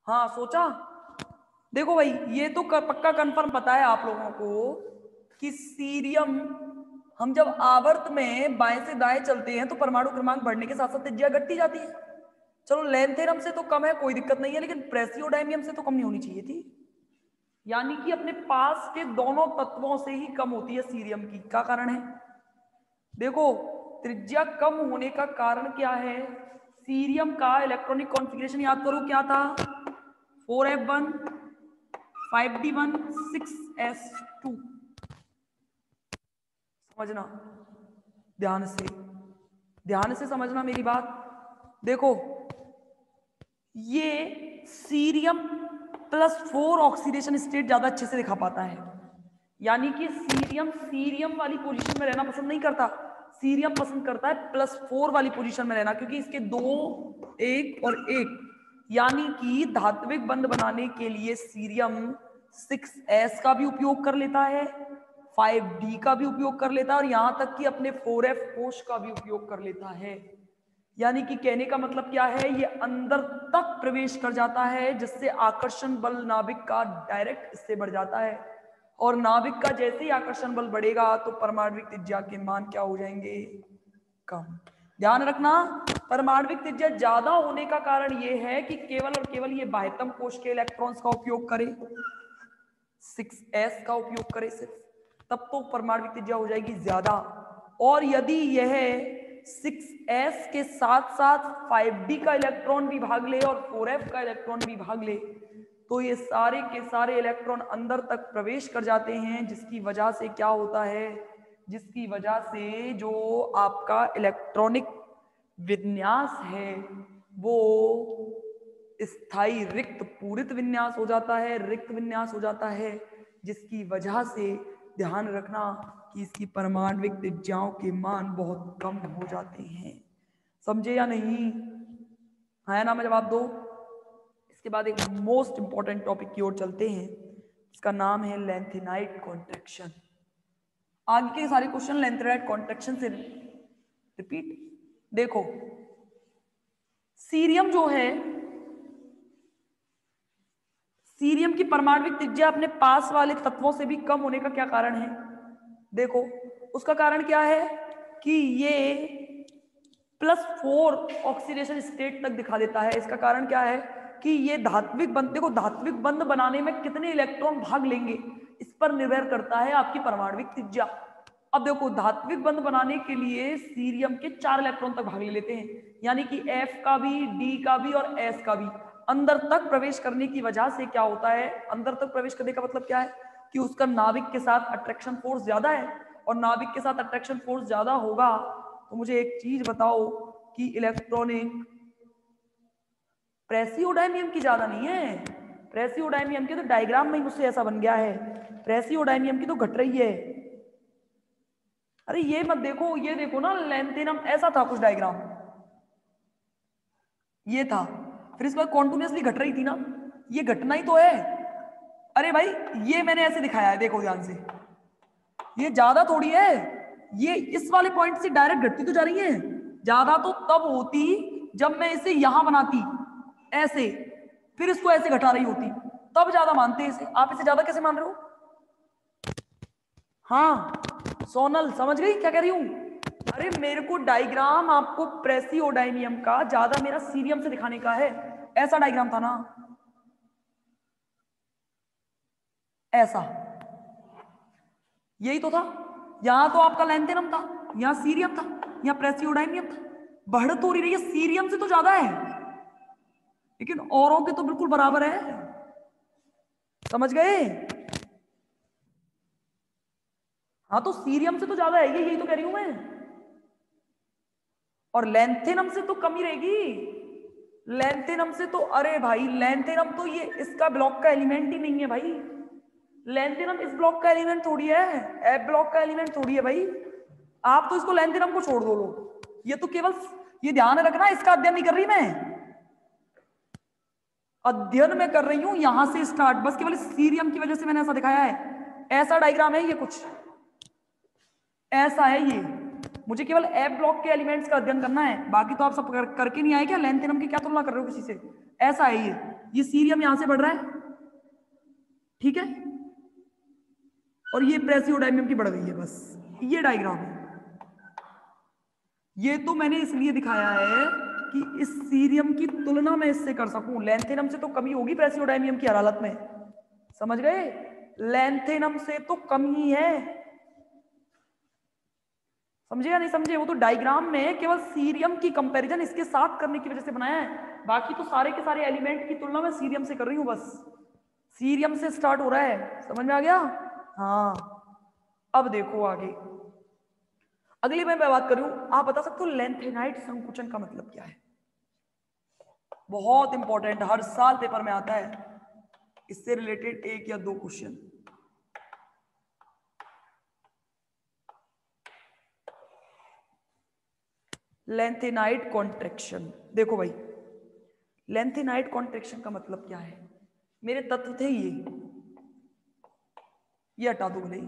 हाँ सोचा। देखो भाई ये तो पक्का कंफर्म पता है आप लोगों को कि सीरियम, हम जब आवर्त में बाएं से दाएं चलते हैं तो परमाणु क्रमांक बढ़ने के साथ साथ त्रिज्या घटती जाती है। चलो लेंथेरम से तो कम है, कोई दिक्कत नहीं है, लेकिन प्रेसियोडायमियम से तो कम नहीं होनी चाहिए थी। यानी कि अपने पास के दोनों तत्वों से ही कम होती है सीरियम की। क्या कारण है? देखो त्रिज्या कम होने का कारण क्या है? सीरियम का इलेक्ट्रॉनिक कॉन्फ़िगरेशन याद करो क्या था? 4f1 5d1 6s2। समझना ध्यान से समझना मेरी बात। देखो ये सीरियम +4 ऑक्सीडेशन स्टेट ज्यादा अच्छे से दिखा पाता है। यानी कि सीरियम वाली पोजीशन में रहना पसंद नहीं करता, सीरियम पसंद करता है +4 वाली पोजीशन में रहना, क्योंकि इसके 2 1 और 1, यानी कि धात्विक बंध बनाने के लिए सीरियम 6s का भी उपयोग कर लेता है, 5d का भी उपयोग कर लेता है, और यहां तक कि अपने 4f कोश का भी उपयोग कर लेता है। यानी कि कहने का मतलब क्या है, ये अंदर तक प्रवेश कर जाता है, जिससे आकर्षण बल नाभिक का डायरेक्ट इससे बढ़ जाता है। और नाभिक का जैसे ही आकर्षण बल बढ़ेगा तो परमाणविक त्रिज्या के मान क्या हो जाएंगे? कम। ध्यान रखना, परमाणविक त्रिज्या ज्यादा होने का कारण यह है कि केवल और केवल ये बाह्यतम कोश के इलेक्ट्रॉन्स का उपयोग करे, 6s का उपयोग करे सिर्फ, तब तो परमाणविक त्रिज्या हो जाएगी ज्यादा। और यदि यह 6s के साथ साथ 5d का इलेक्ट्रॉन भी भाग ले और 4f का इलेक्ट्रॉन भी भाग ले, तो ये सारे के सारे इलेक्ट्रॉन अंदर तक प्रवेश कर जाते हैं, जिसकी वजह से क्या होता है, जिसकी वजह से जो आपका इलेक्ट्रॉनिक विन्यास है वो स्थायी रिक्त पूरित विन्यास हो जाता है, रिक्त विन्यास हो जाता है, जिसकी वजह से ध्यान रखना कि इसकी परमाणविक त्रिज्याओं के मान बहुत कम हो जाते हैं। समझे या नहीं? है ना? मैं जवाब दो। इसके बाद एक मोस्ट इंपॉर्टेंट टॉपिक की ओर चलते हैं, इसका नाम है लेंथेनाइट कॉन्ट्रैक्शन। आगे के सारे क्वेश्चन लेंथेनाइट कॉन्ट्रैक्शन से रिपीट। देखो सीरियम जो है, सीरियम की परमाणविक त्रिज्या अपने पास वाले तत्वों से भी कम होने का क्या कारण है? देखो उसका कारण क्या है कि ये +4 ऑक्सीडेशन स्टेट तक दिखा देता है। इसका कारण क्या है कि ये धात्विक बंध, देखो धात्विक बंध बनाने में कितने इलेक्ट्रॉन भाग लेंगे इस पर निर्भर करता है आपकी परमाणविक त्रिज्या। अब देखो धात्विक बंध बनाने के लिए सीरियम के 4 इलेक्ट्रॉन तक भाग ले लेते हैं, यानी कि F का भी, D का भी और S का भी। अंदर तक प्रवेश करने की वजह से क्या होता है, अंदर तक प्रवेश करने का मतलब क्या है कि उसका नाभिक के साथ अट्रैक्शन फोर्स ज्यादा है, और नाभिक के साथ अट्रैक्शन फोर्स ज्यादा होगा तो मुझे एक चीज बताओ कि इलेक्ट्रॉनिक प्रेसियोडायमियम की ज्यादा नहीं है। प्रेसियोडायमियम के तो डायग्राम में ही मुझसे ऐसा बन गया है, प्रेसियोडायमियम की तो घट रही है। अरे ये मत देखो, ये देखो ना लेंथेनम, ऐसा था कुछ डायग्राम, ये था, फिर इसके बाद कॉन्टिन्यूसली घट रही थी ना, ये घटना ही तो है। अरे भाई ये मैंने ऐसे दिखाया है, देखो ध्यान से, ये ज्यादा थोड़ी है, ये इस वाले पॉइंट से डायरेक्ट घटती तो जा रही है। ज्यादा तो तब होती जब मैं इसे यहां बनाती ऐसे, फिर इसको ऐसे घटा रही होती, तब ज्यादा मानते हैं इसे। आप इसे ज्यादा कैसे मान रहे हो? हाँ सोनल समझ गई क्या कह रही हूं? अरे मेरे को डायग्राम आपको प्रेसियोडायमियम का ज्यादा मेरा सीरियम से दिखाने का है, ऐसा डायग्राम था ना, ऐसा, यही तो था। यहां तो आपका लेंथेनम था, यहां सीरियम था, यहां प्रेसियोडायमियम था। बढ़ तो रही है, सीरियम से तो ज्यादा है, लेकिन औरों के तो बिल्कुल बराबर है। समझ गए? हाँ तो सीरियम से तो ज्यादा है ये, यही तो कह रही हूं मैं, और लेंथेनम से तो कम ही रहेगी। लेंथेनम से तो, अरे भाई लेंथेनम तो ये इसका ब्लॉक का एलिमेंट ही नहीं है भाई, लेंथेनम इस ब्लॉक का एलिमेंट थोड़ी है, एफ ब्लॉक का एलिमेंट थोड़ी है भाई। आप तो इसको लेंथेनम को छोड़ दो लो, ये तो केवल, ये ध्यान रखना इसका अध्ययन नहीं कर रही मैं, अध्ययन में कर रही हूं यहां से स्टार्ट, बस केवल सीरियम की वजह से मैंने ऐसा दिखाया है। ऐसा डायग्राम है ये, कुछ ऐसा है ये, मुझे केवल एफ ब्लॉक के एलिमेंट्स का अध्ययन करना है, बाकी तो आप सब करके नहीं आए क्या? लेंथेनम की क्या तुलना कर रहे हो किसी से? ऐसा है ये सीरियम यहां से बढ़ रहा है, ठीक है, और ये प्रेसियोडायमियम की बढ़ गई है, बस ये डायग्राम है। ये तो मैंने इसलिए दिखाया है कि इस सीरियम की तुलना मैं इससे कर सकूं। लैंथेनम से तो कमी होगी प्रेसियोडायमियम की हर हालत में, समझ गए, लैंथेनम से तो कम ही है, समझे या नहीं समझे? वो तो डायग्राम में केवल सीरियम की कंपैरिजन इसके साथ करने की वजह से बनाया है, बाकी तो सारे के सारे एलिमेंट की तुलना मैं सीरियम से कर रही हूं, बस सीरियम से स्टार्ट हो रहा है, समझ में आ गया? हाँ, अब देखो आगे, अगली मैं बात करूं, आप बता सकते हो लेंथेनाइट संकुचन का मतलब क्या है? बहुत इंपॉर्टेंट, हर साल पेपर में आता है, इससे रिलेटेड 1 या 2 क्वेश्चन। लेंथेनाइट कॉन्ट्रैक्शन, देखो भाई, लेंथेनाइट कॉन्ट्रैक्शन का मतलब क्या है? मेरे तत्व थे ये हटा दो भले ही,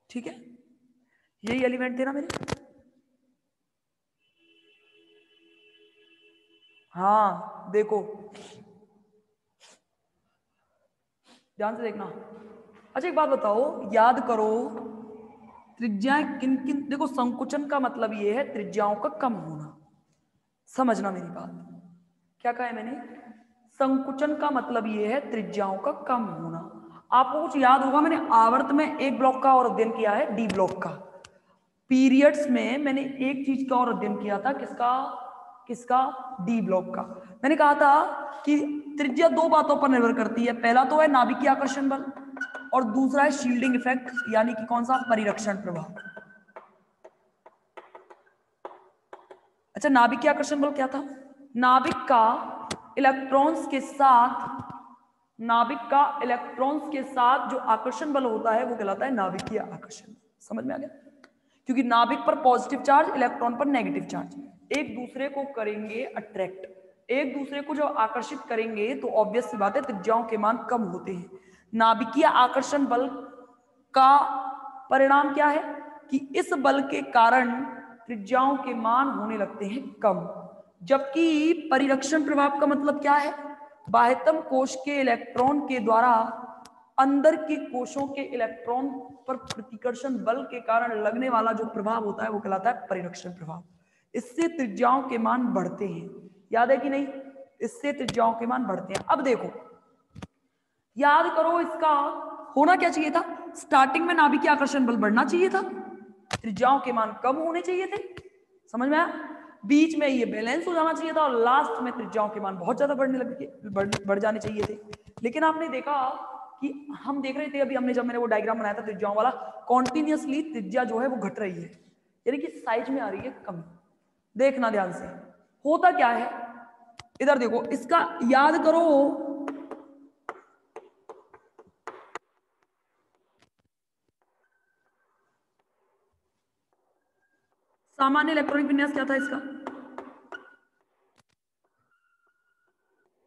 ठीक है, यही एलिमेंट थे ना मेरे, हाँ देखो ध्यान से देखना। अच्छा एक बात बताओ, याद करो त्रिज्याएं किन किन, देखो संकुचन का मतलब ये है त्रिज्याओं का कम होना, समझना मेरी बात, क्या कहा है मैंने? संकुचन का मतलब ये है त्रिज्याओं का कम होना। आपको कुछ याद होगा, मैंने आवर्त में एक ब्लॉक का और अध्ययन किया है, डी ब्लॉक का, पीरियड्स में मैंने एक चीज का और अध्ययन किया था, किसका किसका? डी ब्लॉक का। मैंने कहा था कि त्रिज्या 2 बातों पर निर्भर करती है, पहला तो है नाभिकीय आकर्षण बल और दूसरा है शील्डिंग इफेक्ट, यानी कि कौन सा? परिरक्षण प्रभाव। अच्छा नाभिकीय आकर्षण बल क्या था? नाभिक का इलेक्ट्रॉन्स के साथ, नाभिक का इलेक्ट्रॉन्स के साथ जो आकर्षण बल होता है वो कहलाता है नाभिकीय आकर्षण। समझ में आ गया? क्योंकि नाभिक पर पॉजिटिव चार्ज, इलेक्ट्रॉन पर नेगेटिव चार्ज, एक दूसरे को करेंगे अट्रैक्ट, एक दूसरे को जब आकर्षित करेंगे तो ऑब्वियस सी बात है त्रिज्याओं के मान कम होते हैं। नाभिकीय आकर्षण बल का परिणाम क्या है कि इस बल के कारण त्रिज्याओं के मान होने लगते हैं कम, जबकि परिरक्षण प्रभाव का मतलब क्या है? बाह्यतम कोश के इलेक्ट्रॉन के द्वारा अंदर के कोशों के इलेक्ट्रॉन पर प्रतिकर्षण बल के कारण लगने वाला जो प्रभाव होता है वो कहलाता है परिरक्षण प्रभाव। इससे त्रिज्याओं के मान बढ़ते हैं, याद है कि नहीं? इससे त्रिज्याओं के मान बढ़ते हैं। अब देखो याद करो, इसका होना क्या चाहिए था? स्टार्टिंग में नाभिकीय आकर्षण बल बढ़ना चाहिए था, त्रिज्याओं के मान कम होने चाहिए थे, समझ में आया? बीच में ये बैलेंस हो जाना चाहिए था और लास्ट में त्रिज्याओं के मान बहुत ज्यादा बढ़ने लगे, बढ़ जाने चाहिए थे। लेकिन आपने देखा कि हम देख रहे थे अभी, हमने जब मैंने वो डायग्राम बनाया था त्रिज्याओं वाला, कॉन्टिन्यूसली त्रिज्या जो है वो घट रही है, यानी कि साइज में आ रही है कमी। देखना ध्यान से, होता क्या है, इधर देखो, इसका याद करो, सामान्य इलेक्ट्रॉनिक विन्यास क्या था इसका?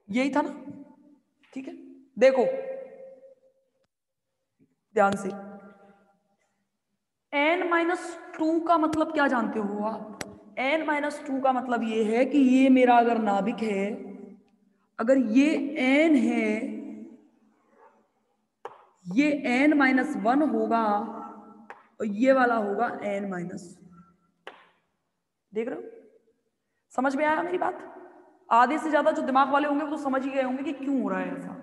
यही था ना, ठीक है। देखो ध्यान से, n-2 का मतलब क्या जानते हो आप? n-2 का मतलब ये है कि ये मेरा अगर नाभिक है, अगर ये n है, ये n-1 होगा और ये वाला होगा n-, देख रहे हो? समझ में आया मेरी बात? आधे से ज्यादा जो दिमाग वाले होंगे वो तो समझ ही गए होंगे कि क्यों हो रहा है ऐसा।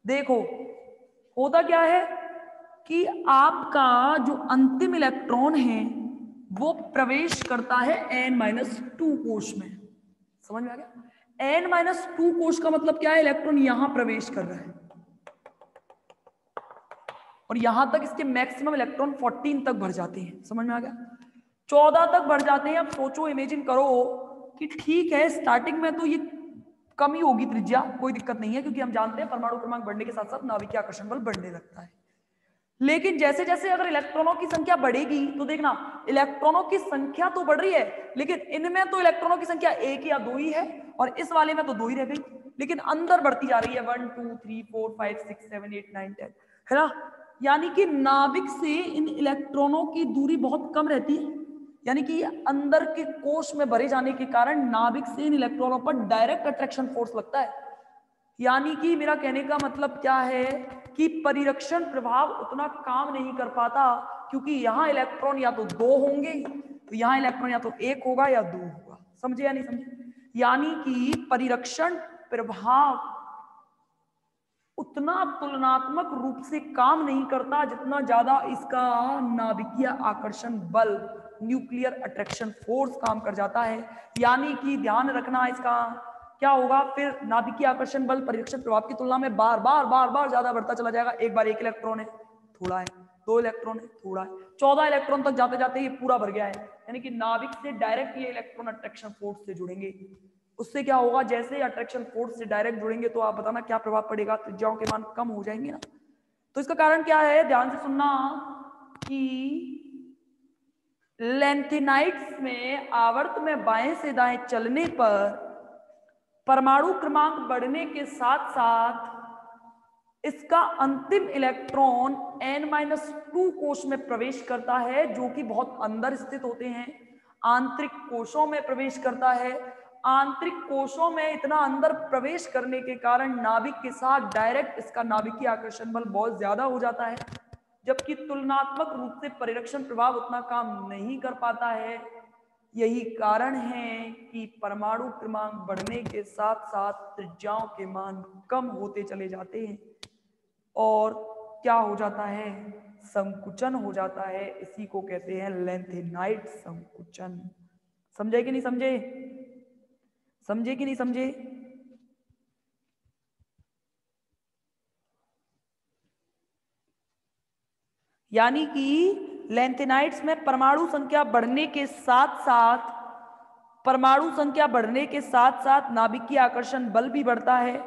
देखो होता क्या है कि आपका जो अंतिम इलेक्ट्रॉन है वो प्रवेश करता है n-2 कोश में, समझ में आ गया? n-2 कोश का मतलब क्या है? इलेक्ट्रॉन यहां प्रवेश कर रहा है और यहां तक इसके मैक्सिमम इलेक्ट्रॉन 14 तक भर जाते हैं, समझ में आ गया? 14 तक भर जाते हैं। अब सोचो, इमेजिन करो कि ठीक है स्टार्टिंग में तो ये कमी होगी त्रिज्या, कोई दिक्कत नहीं है, क्योंकि हम जानते हैं परमाणु क्रमांक बढ़ने के साथ साथ नाभिकीय आकर्षण बल बढ़ने लगता है। लेकिन जैसे जैसे अगर इलेक्ट्रॉनों की संख्या बढ़ेगी तो देखना इलेक्ट्रॉनों की संख्या तो बढ़ रही है, लेकिन इनमें तो इलेक्ट्रॉनों की संख्या एक या दो ही है और इस वाले में तो दो ही रह गई, लेकिन अंदर बढ़ती जा रही है 1 2 3 4 5 6 7 8 9 10, है ना। यानी कि नाभिक से इन इलेक्ट्रॉनों की दूरी बहुत कम रहती है, यानी कि अंदर के कोश में भरे जाने के कारण नाभिक से इन इलेक्ट्रॉनों पर डायरेक्ट अट्रैक्शन फोर्स लगता है। यानी कि मेरा कहने का मतलब क्या है कि परिरक्षण प्रभाव उतना काम नहीं कर पाता, क्योंकि यहां इलेक्ट्रॉन या तो दो होंगे, तो यहां इलेक्ट्रॉन या तो एक होगा या दो होगा। समझे या नहीं समझे? यानी कि परिरक्षण प्रभाव उतना तुलनात्मक रूप से काम नहीं करता जितना ज्यादा इसका नाभिकीय आकर्षण बल, न्यूक्लियर अट्रैक्शन फोर्स काम कर जाता है। यानी कि ध्यान रखना इसका क्या होगा, फिर नाभिकीय आकर्षण बल परिरक्षण प्रभाव की तुलना में बार बार बार बार ज्यादा बढ़ता चला जाएगा। एक बार एक इलेक्ट्रॉन है थोड़ा है, दो इलेक्ट्रॉन है थोड़ा है, 14 इलेक्ट्रॉन तक जाते जाते ये पूरा भर गया है। यानी कि नाभिक से डायरेक्ट ये इलेक्ट्रॉन अट्रैक्शन फोर्स से जुड़ेंगे। उससे क्या होगा, जैसे अट्रैक्शन फोर्स से डायरेक्ट जुड़ेंगे तो आप बताना क्या प्रभाव पड़ेगा, त्रिज्याओं के मान कम हो जाएंगे ना। तो इसका कारण क्या है, ध्यान से सुनना कि लेंथेनाइट्स में आवर्त में बाएं से दाएं चलने पर परमाणु क्रमांक बढ़ने के साथ साथ इसका अंतिम इलेक्ट्रॉन n-2 कोश में प्रवेश करता है, जो कि बहुत अंदर स्थित होते हैं। आंतरिक कोशों में प्रवेश करता है। आंतरिक कोशों में इतना अंदर प्रवेश करने के कारण नाभिक के साथ डायरेक्ट इसका नाभिकीय आकर्षण बल बहुत ज्यादा हो जाता है, जबकि तुलनात्मक रूप से परिरक्षण प्रभाव उतना काम नहीं कर पाता है। यही कारण है कि परमाणु क्रमांक बढ़ने के साथ साथ त्रिज्याओं के मान कम होते चले जाते हैं और क्या हो जाता है, संकुचन हो जाता है। इसी को कहते हैं लेंथेनाइट संकुचन। समझे कि नहीं समझे? समझे कि नहीं समझे? यानी कि लेंथेनाइट्स में परमाणु संख्या बढ़ने के साथ साथ नाभिकीय आकर्षण बल भी बढ़ता है।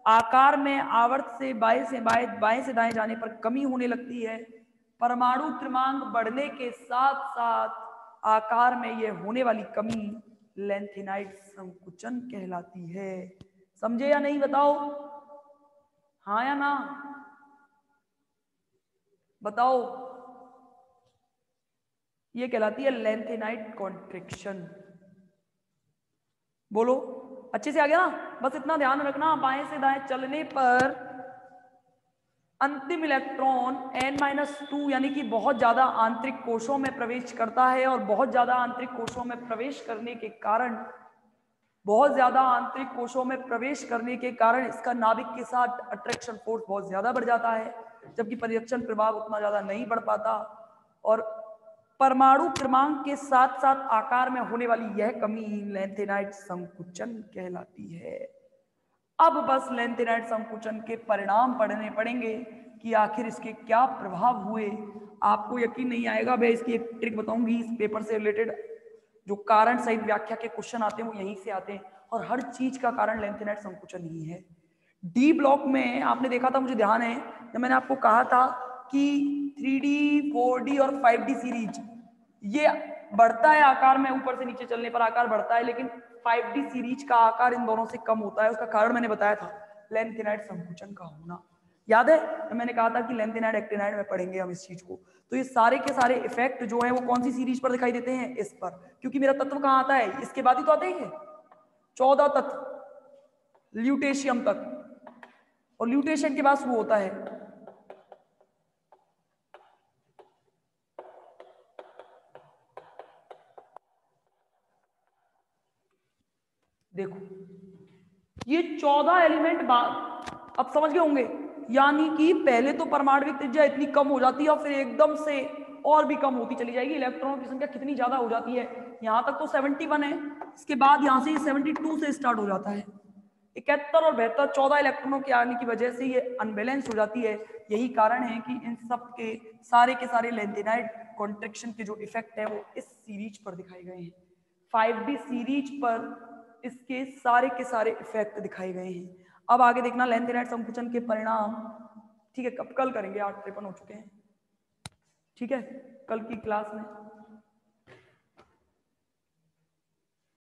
आकार में आवर्त से बाएं से दाएं जाने पर कमी होने लगती है। परमाणु क्रमांक बढ़ने के साथ साथ आकार में यह होने वाली कमी लेंथेनाइट संकुचन कहलाती है। समझे या नहीं बताओ? हाँ या ना बताओ? ये कहलाती है लेंथेनाइट कॉन्ट्रिक्शन। बोलो, अच्छे से आ गया ना? बस इतना ध्यान रखना, बाएं से दाएं चलने पर अंतिम इलेक्ट्रॉन n-2 यानी कि बहुत ज्यादा आंतरिक कोशों में प्रवेश करता है और बहुत ज्यादा आंतरिक कोशों में प्रवेश करने के कारण इसका नाभिक के साथ अट्रैक्शन फोर्स बहुत ज्यादा बढ़ जाता है, जबकि परिरक्षण प्रभाव उतना ज्यादा नहीं बढ़ पाता और परमाणु क्रमांक के साथ साथ आकार में होने वाली यह कमी लेंथेनाइट संकुचन कहलाती है। अब बस लेंथेनाइट संकुचन के परिणाम पढ़ने पड़ेंगे कि आखिर इसके क्या प्रभाव हुए। आपको यकीन नहीं आएगा, मैं इसकी एक ट्रिक बताऊंगी। इस पेपर से रिलेटेड जो कारण सहित व्याख्या के क्वेश्चन आते हैं वो यहीं से आते हैं और हर चीज का कारण लेंथेनाइट संकुचन ही है। डी ब्लॉक में आपने देखा था, मुझे ध्यान है जब मैंने आपको कहा था कि 3D 4D और 5D सीरीज ये बढ़ता है आकार में, ऊपर से नीचे चलने पर आकार बढ़ता है, लेकिन 5D सीरीज का आकार इन दोनों से कम होता है। उसका कारण मैंने बताया था, लेंथेनाइट संकुचन का होना। याद है मैंने कहा था कि लेंथेनाइट एक्टिनाइट में पढ़ेंगे हम इस चीज को। तो ये सारे के सारे इफेक्ट जो है वो कौन सी सीरीज पर दिखाई देते हैं? इस पर, क्योंकि मेरा तत्व कहाँ आता है, इसके बाद ही तो आते हैं 14 तत्व ल्यूटेशियम तक, और ल्यूटेशियम के बाद वो होता है देखो ये 14 एलिमेंट बाद अब समझ गए होंगे। यानी कि पहले तो परमाणविक त्रिज्या इतनी कम हो जाती है और फिर एकदम से और भी कम होती चली जाएगी। इलेक्ट्रॉनों की संख्या कितनी ज्यादा हो जाती है, यहां तक तो 71 है, इसके बाद यहां से 72 से स्टार्ट हो जाता है। 71 और 72 14 इलेक्ट्रॉनों के आने की वजह से ये अनबैलेंस हो जाती है। यही कारण है कि इन सब के सारे लेंथेनाइट कॉन्ट्रैक्शन के जो इफेक्ट है वो इस सीरीज पर दिखाए गए हैं। 5D सीरीज पर इसके सारे के सारे इफेक्ट दिखाए गए हैं। अब आगे देखना लेंथेनाइट संकुचन के परिणाम। ठीक है, कल करेंगे, 8:53 हो चुके हैं। ठीक है, कल की क्लास में